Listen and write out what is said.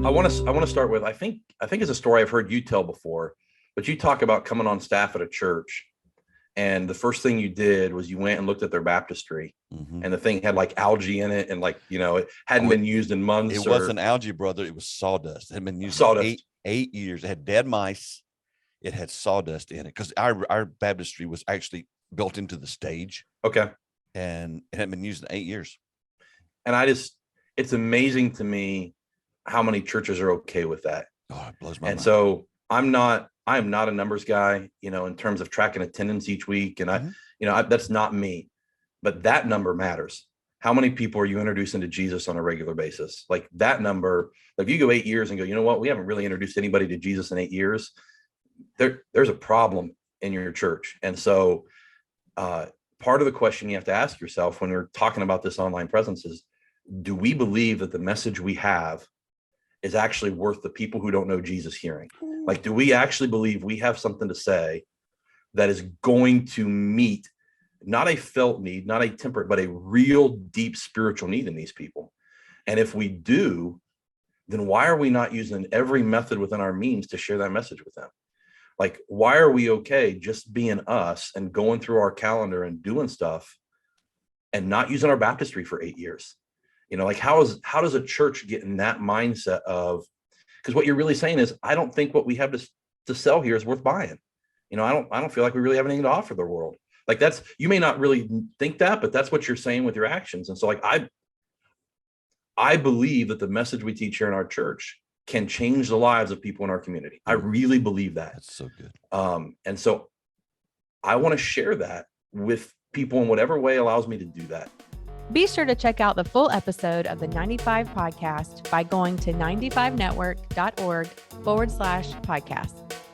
I want to start with, I think it's a story I've heard you tell before, but you talk about coming on staff at a church, and the first thing you did was you went and looked at their baptistry, and the thing had like algae in it, and like, it hadn't been used in months. It wasn't algae, brother. It was sawdust. It had been used sawdust. eight years. It had dead mice. It had sawdust in it because our baptistry was actually built into the stage. Okay. And it had been used in 8 years. And it's amazing to me how many churches are okay with that. Oh, it blows my mind. And so I am not a numbers guy, in terms of tracking attendance each week. And that's not me, but that number matters. How many people are you introducing to Jesus on a regular basis? Like that number, if you go 8 years and go, you know what, we haven't really introduced anybody to Jesus in 8 years. There's a problem in your church. And so part of the question you have to ask yourself when you're talking about this online presence is, do we believe that the message we have is actually worth the people who don't know Jesus hearing? Like, do we actually believe we have something to say that is going to meet not a felt need, not a temperate, but a real deep spiritual need in these people? And if we do, then why are we not using every method within our means to share that message with them? Like, why are we okay just being us and going through our calendar and doing stuff and not using our baptistry for 8 years? Like how does a church get in that mindset of, because what you're really saying is, I don't think what we have to sell here is worth buying. I don't feel like we really have anything to offer the world. Like you may not really think that, but that's what you're saying with your actions. And so like, I believe that the message we teach here in our church can change the lives of people in our community. I really believe that. That's so good. And so I want to share that with people in whatever way allows me to do that. Be sure to check out the full episode of the 95 podcast by going to 95network.org/podcast.